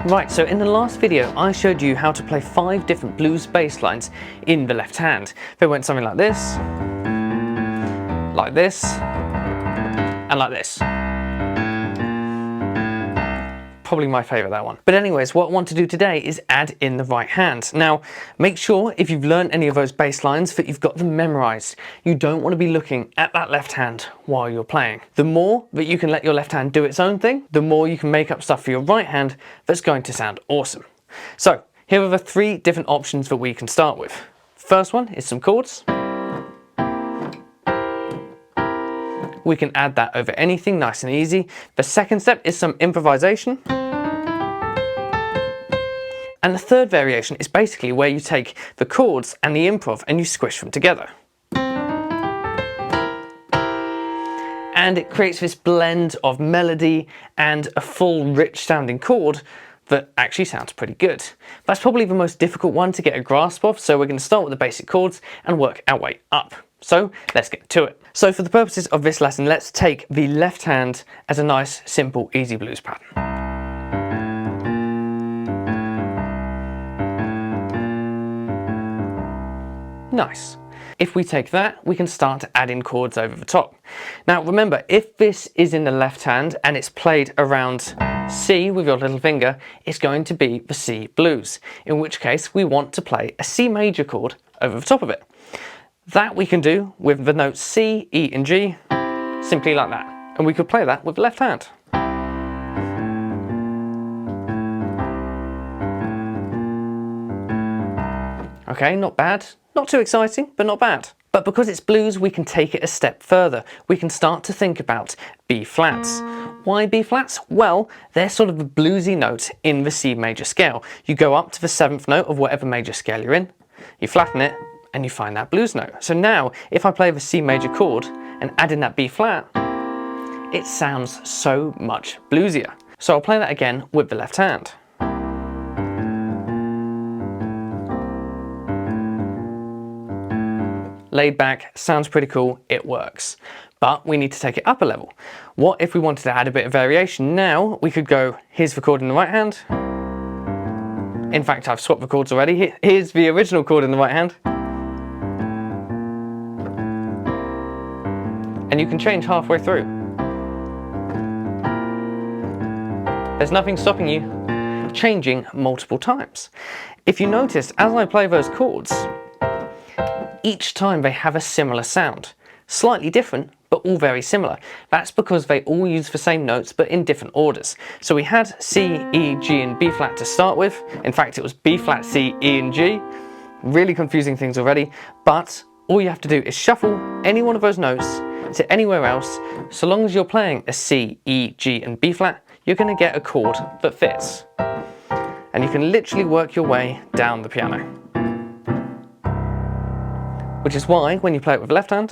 Right, so in the last video I showed you how to play 5 different blues bass lines in the left hand. They went something like this, and like this. Probably my favourite, that one. But anyways, what I want to do today is add in the right hand. Now, make sure if you've learned any of those bass lines that you've got them memorised. You don't want to be looking at that left hand while you're playing. The more that you can let your left hand do its own thing, the more you can make up stuff for your right hand that's going to sound awesome. So, here are the 3 different options that we can start with. First one is some chords. We can add that over anything nice and easy. The second step is some improvisation. And the third variation is basically where you take the chords and the improv and you squish them together. And it creates this blend of melody and a full rich sounding chord that actually sounds pretty good. That's probably the most difficult one to get a grasp of, so we're going to start with the basic chords and work our way up. So let's get to it. So for the purposes of this lesson, let's take the left hand as a nice, simple, easy blues pattern. Nice. If we take that, we can start to add in chords over the top. Now remember, if this is in the left hand and it's played around C with your little finger, it's going to be the C blues, in which case we want to play a C major chord over the top of it. That we can do with the notes C, E and G, simply like that. And we could play that with the left hand. Okay, not bad. Not too exciting, but not bad. But because it's blues, we can take it a step further. We can start to think about B flats. Why B flats? Well, they're sort of the bluesy note in the C major scale. You go up to the 7th note of whatever major scale you're in, you flatten it, and you find that blues note. So now, if I play the C major chord and add in that B flat, it sounds so much bluesier. So I'll play that again with the left hand. Laid back, sounds pretty cool, it works. But we need to take it up a level. What if we wanted to add a bit of variation? Now we could go, here's the chord in the right hand. In fact, I've swapped the chords already. Here's the original chord in the right hand. And you can change halfway through. There's nothing stopping you changing multiple times. If you notice, as I play those chords, each time they have a similar sound. Slightly different, but all very similar. That's because they all use the same notes, but in different orders. So we had C, E, G and B flat to start with. In fact, it was B flat, C, E and G. Really confusing things already, but all you have to do is shuffle any one of those notes to anywhere else. So long as you're playing a C, E, G and B flat, you're going to get a chord that fits. And you can literally work your way down the piano. Which is why, when you play it with the left hand,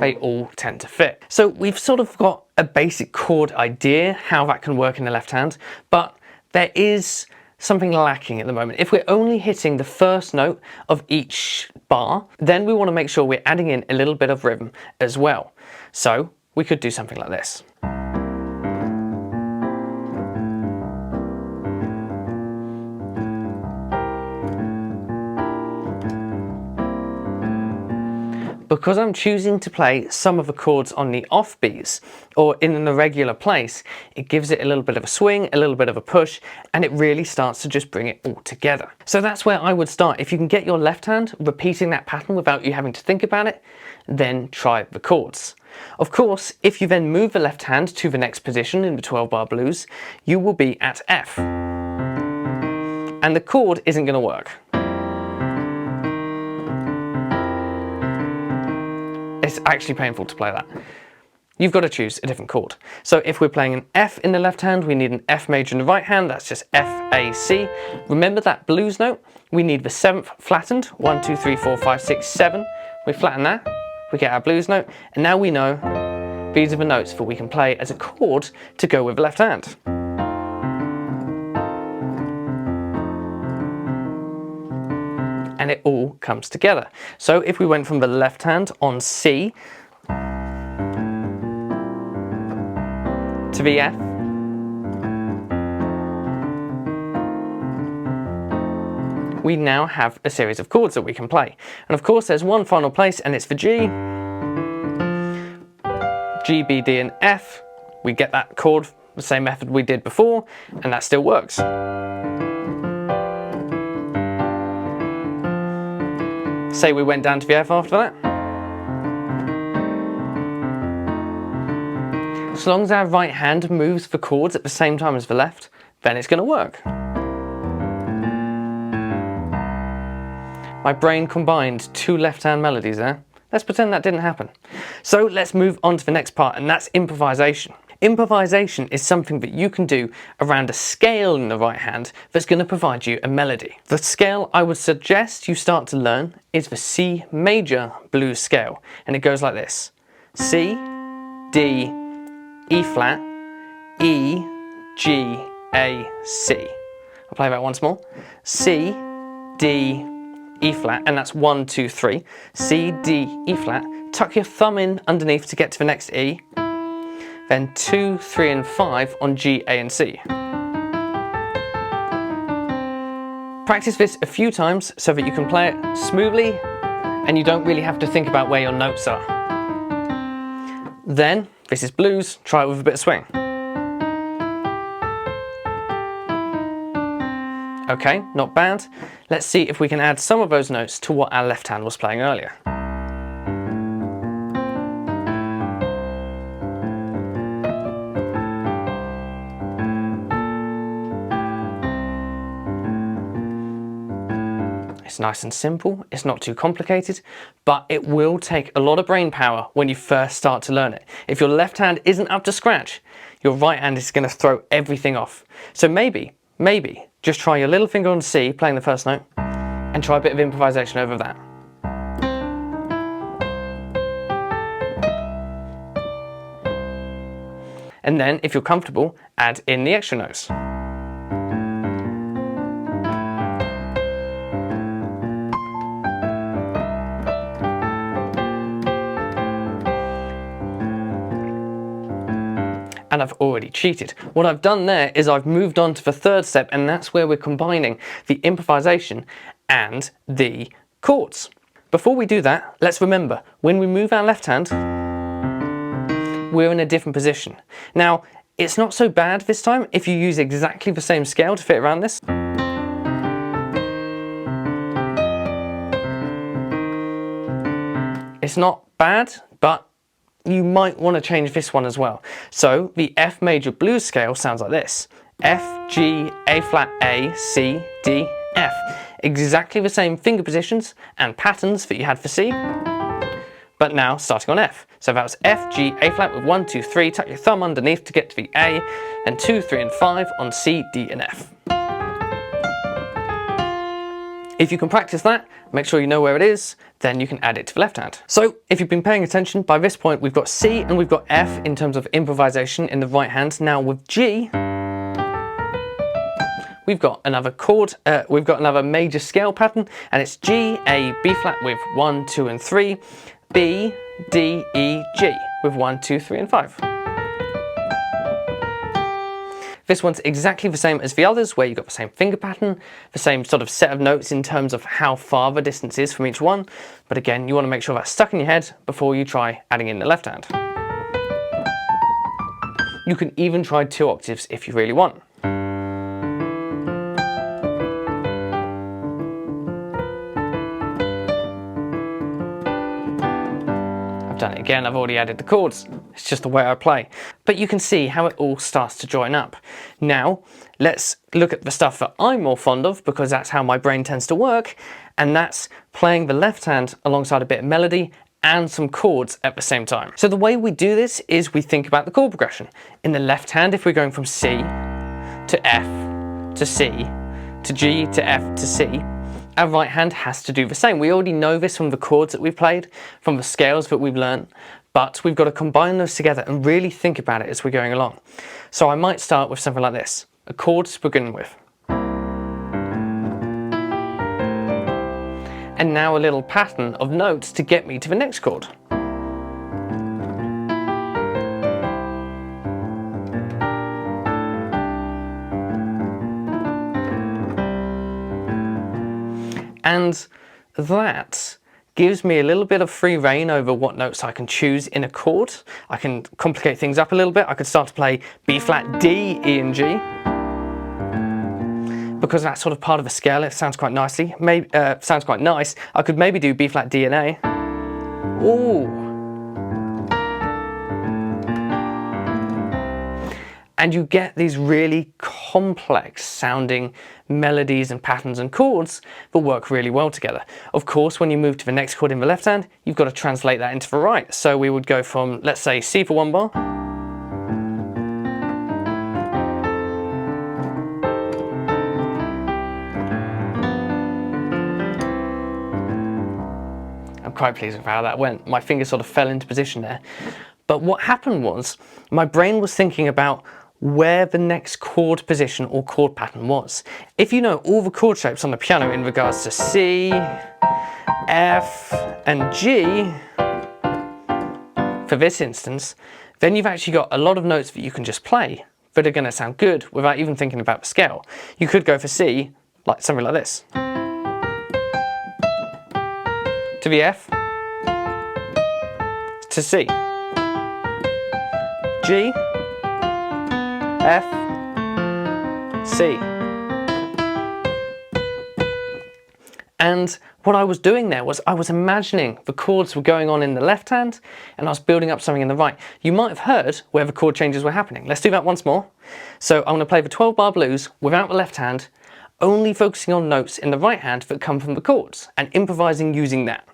they all tend to fit. So we've sort of got a basic chord idea how that can work in the left hand, but there is something lacking at the moment. If we're only hitting the first note of each bar, then we want to make sure we're adding in a little bit of rhythm as well. So we could do something like this. Because I'm choosing to play some of the chords on the offbeats or in an irregular place, it gives it a little bit of a swing, a little bit of a push, and it really starts to just bring it all together. So that's where I would start. If you can get your left hand repeating that pattern without you having to think about it, then try the chords. Of course, if you then move the left hand to the next position in the 12-bar blues, you will be at F. And the chord isn't going to work. It's actually painful to play that. You've got to choose a different chord. So if we're playing an F in the left hand, we need an F major in the right hand, that's just F, A, C. Remember that blues note? We need the 7th flattened, 1, 2, 3, 4, 5, 6, 7. We flatten that, we get our blues note, and now we know these are the notes that we can play as a chord to go with the left hand. And it all comes together. So if we went from the left hand on C, to the F. We now have a series of chords that we can play. And of course there's one final place, and it's for G. G, B, D and F. We get that chord the same method we did before, and that still works. Say we went down to the F after that. As long as our right hand moves the chords at the same time as the left, then it's going to work. My brain combined two left-hand melodies there. Let's pretend that didn't happen. So let's move on to the next part, and that's improvisation. Improvisation is something that you can do around a scale in the right hand that's going to provide you a melody. The scale I would suggest you start to learn is the C major blues scale, and it goes like this: C, D, E flat, E, G, A, C. I'll play that once more. C, D, E flat, and that's 1, 2, 3. C, D, E flat. Tuck your thumb in underneath to get to the next E. Then 2, 3 and 5 on G, A and C. Practice this a few times so that you can play it smoothly and you don't really have to think about where your notes are. Then, this is blues, try it with a bit of swing. Okay, not bad. Let's see if we can add some of those notes to what our left hand was playing earlier. It's nice and simple, it's not too complicated, but it will take a lot of brain power when you first start to learn it. If your left hand isn't up to scratch, your right hand is going to throw everything off. So maybe, just try your little finger on C, playing the first note, and try a bit of improvisation over that. And then, if you're comfortable, add in the extra notes. And I've already cheated. What I've done there is I've moved on to the third step, and that's where we're combining the improvisation and the chords. Before we do that, let's remember, when we move our left hand, we're in a different position. Now, it's not so bad this time if you use exactly the same scale to fit around this. It's not bad, but you might want to change this one as well. So the F major blues scale sounds like this: F, G, A flat, A, C, D, F. Exactly the same finger positions and patterns that you had for C, but now starting on F. So that was F, G, A flat with 1, 2, 3, tuck your thumb underneath to get to the A, then 2, 3 and 5 on C, D and F. If you can practice that, make sure you know where it is, then you can add it to the left hand. So if you've been paying attention, by this point we've got C and we've got F in terms of improvisation in the right hand. Now with G, we've got another chord, we've got another major scale pattern, and it's G, A, B flat with 1, 2 and 3, B, D, E, G with 1, 2, 3 and 5. This one's exactly the same as the others, where you've got the same finger pattern, the same sort of set of notes in terms of how far the distance is from each one. But again, you want to make sure that's stuck in your head before you try adding in the left hand. You can even try 2 octaves if you really want. I've done it again, I've already added the chords. It's just the way I play. But you can see how it all starts to join up. Now, let's look at the stuff that I'm more fond of, because that's how my brain tends to work, and that's playing the left hand alongside a bit of melody and some chords at the same time. So the way we do this is we think about the chord progression. In the left hand, if we're going from C to F to C to G to F to C, our right hand has to do the same. We already know this from the chords that we've played, from the scales that we've learned, but we've got to combine those together and really think about it as we're going along. So I might start with something like this, a chord to begin with. And now a little pattern of notes to get me to the next chord. And that gives me a little bit of free rein over what notes I can choose in a chord. I can complicate things up a little bit. I could start to play B flat, D, E and G. Because that's sort of part of a scale, it sounds quite nicely. Sounds quite nice. I could maybe do B flat, D and A. Ooh. And you get these really complex sounding melodies and patterns and chords that work really well together. Of course, when you move to the next chord in the left hand, you've got to translate that into the right. So we would go from, let's say, C for one bar. I'm quite pleased with how that went. My finger sort of fell into position there. But what happened was, my brain was thinking about where the next chord position or chord pattern was. If you know all the chord shapes on the piano in regards to C, F and G, for this instance, then you've actually got a lot of notes that you can just play that are going to sound good without even thinking about the scale. You could go for C, like something like this, to the F, to C, G, F, C. And what I was doing there was I was imagining the chords were going on in the left hand and I was building up something in the right. You might have heard where the chord changes were happening. Let's do that once more. So I'm going to play the 12-bar blues without the left hand, only focusing on notes in the right hand that come from the chords and improvising using that.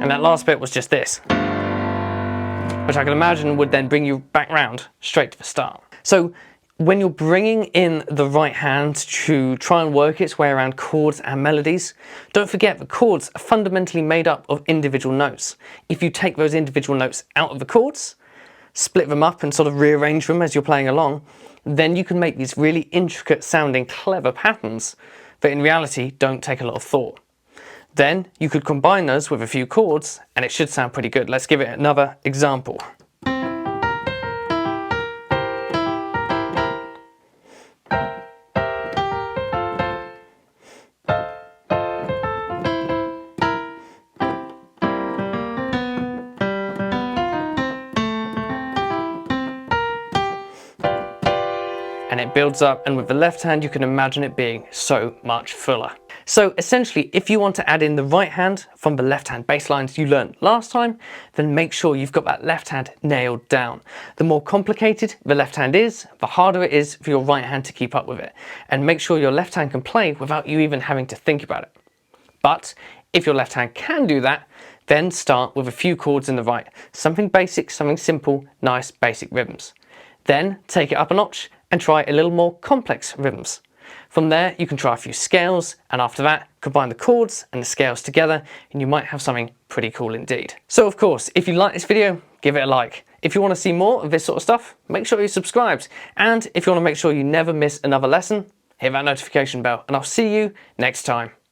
And that last bit was just this, which I can imagine would then bring you back round straight to the start. So when you're bringing in the right hand to try and work its way around chords and melodies, don't forget that chords are fundamentally made up of individual notes. If you take those individual notes out of the chords, split them up and sort of rearrange them as you're playing along, then you can make these really intricate sounding clever patterns that in reality don't take a lot of thought. Then you could combine those with a few chords and it should sound pretty good. Let's give it another example. And it builds up, and with the left hand you can imagine it being so much fuller. So essentially, if you want to add in the right hand from the left hand bass lines you learned last time, then make sure you've got that left hand nailed down. The more complicated the left hand is, the harder it is for your right hand to keep up with it. And make sure your left hand can play without you even having to think about it. But if your left hand can do that, then start with a few chords in the right. Something basic, something simple, nice basic rhythms. Then take it up a notch and try a little more complex rhythms. From there you can try a few scales, and after that combine the chords and the scales together and you might have something pretty cool indeed. So of course, if you like this video, give it a like. If you want to see more of this sort of stuff, make sure you're subscribed. And if you want to make sure you never miss another lesson, hit that notification bell and I'll see you next time.